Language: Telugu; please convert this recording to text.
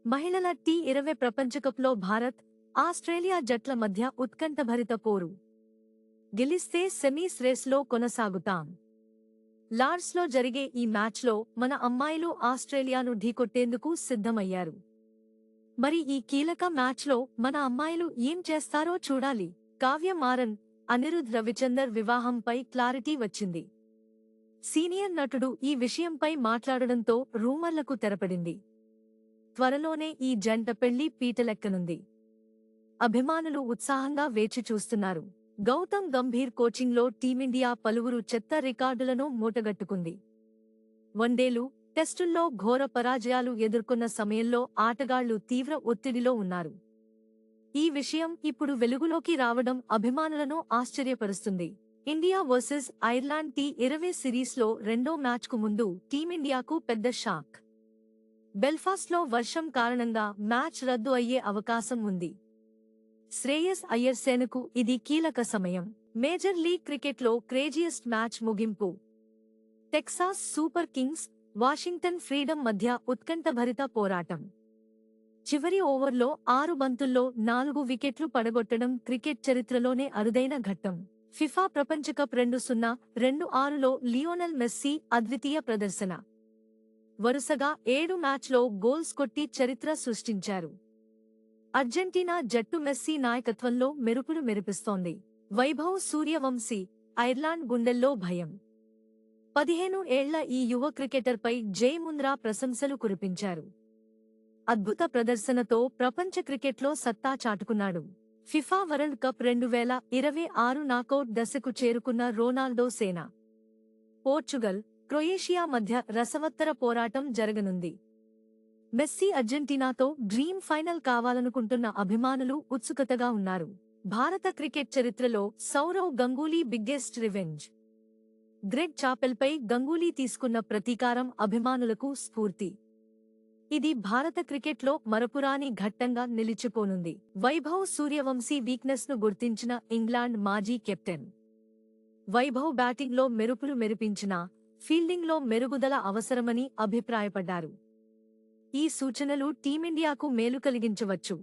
మహిళల టీ20 ప్రపంచకప్లో భారత్, ఆస్ట్రేలియా జట్ల మధ్య ఉత్కంఠభరిత పోరు. గెలిస్తే సెమీస్ రేస్లో కొనసాగుతాం. లార్డ్స్లో జరిగే ఈ మ్యాచ్లో మన అమ్మాయిలు ఆస్ట్రేలియాను ఢీకొట్టేందుకు సిద్ధమయ్యారు. మరి ఈ కీలక మ్యాచ్లో మన అమ్మాయిలు ఏం చేస్తారో చూడాలి. కావ్య మారన్, అనిరుద్ రవిచందర్ వివాహంపై క్లారిటీ వచ్చింది. సీనియర్ నటుడు ఈ విషయంపై మాట్లాడడంతో రూమర్లకు తెరపడింది. త్వరలోనే ఈ జంట పెళ్లి పీటలెక్కనుంది. అభిమానులు ఉత్సాహంగా వేచి చూస్తున్నారు. గౌతమ్ గంభీర్ కోచింగ్లో టీమిండియా పలువురు చెత్త రికార్డులను మూటగట్టుకుంది. వన్డేలు, టెస్టుల్లో ఘోర పరాజయాలు ఎదుర్కొన్న సమయంలో ఆటగాళ్లు తీవ్ర ఒత్తిడిలో ఉన్నారు. ఈ విషయం ఇప్పుడు వెలుగులోకి రావడం అభిమానులను ఆశ్చర్యపరుస్తుంది. ఇండియా వర్సెస్ ఐర్లాండ్ టీ20 సిరీస్లో రెండో మ్యాచ్కు ముందు టీమిండియాకు పెద్ద షాక్. బెల్ఫాస్ట్లో వర్షం కారణంగా మ్యాచ్ రద్దు అయ్యే అవకాశం ఉంది. శ్రేయస్ అయ్యర్ సేనకు ఇది కీలక సమయం. మేజర్ లీగ్ క్రికెట్లో క్రేజియస్ట్ మ్యాచ్ ముగింపు. Texas super Kings, Washington freedom మధ్య ఉత్కంఠభరిత పోరాటం. చివరి ఓవర్లో 6 బంతుల్లో 4 వికెట్లు పడగొట్టడం క్రికెట్ చరిత్రలోనే అరుదైన ఘట్టం. ఫిఫా ప్రపంచకప్ 2026లో లియోనెల్ మెస్సీ అద్వితీయ ప్రదర్శన. వరుసగా 7 మ్యాచ్లో గోల్స్ కొట్టి చరిత్ర సృష్టించారు. అర్జెంటీనా జట్టు మెస్సీ నాయకత్వంలో మెరుపులు మెరిపిస్తోంది. వైభవ్ సూర్యవంశీ, ఐర్లాండ్ గుండెల్లో భయం. 15 ఏళ్ల ఈ యువ క్రికెటర్పై జై ముంద్రా ప్రశంసలు కురిపించారు. అద్భుత ప్రదర్శనతో ప్రపంచ క్రికెట్లో సత్తా చాటుకున్నాడు. ఫిఫా వరల్డ్ కప్ 2026 నాకౌట్ దశకు చేరుకున్న రొనాల్డో సేన. పోర్చుగల్, క్రొయేషియా మధ్య రసవత్తర పోరాటం జరగనుంది. మెస్సీ అర్జెంటీనాతో డ్రీమ్ ఫైనల్ కావాలనుకుంటున్న అభిమానులు ఉత్సుకతగా ఉన్నారు. భారత క్రికెట్ చరిత్రలో Sourav Ganguly biggest revenge. Greg చాపెల్పై గంగూలీ తీసుకున్న ప్రతీకారం అభిమానులకు స్ఫూర్తి. ఇది భారత క్రికెట్లో మరపురాని ఘట్టంగా నిలిచిపోనుంది. వైభవ్ సూర్యవంశీ వీక్నెస్ ను గుర్తించిన ఇంగ్లాండ్ మాజీ కెప్టెన్. వైభవ్ బ్యాటింగ్లో మెరుపులు మెరిపించినా ఫీల్డింగ్లో మెరుగుదల అవసరమని అభిప్రాయపడ్డారు. ఈ సూచనలు టీమిండియాకు మేలు కలిగించవచ్చు.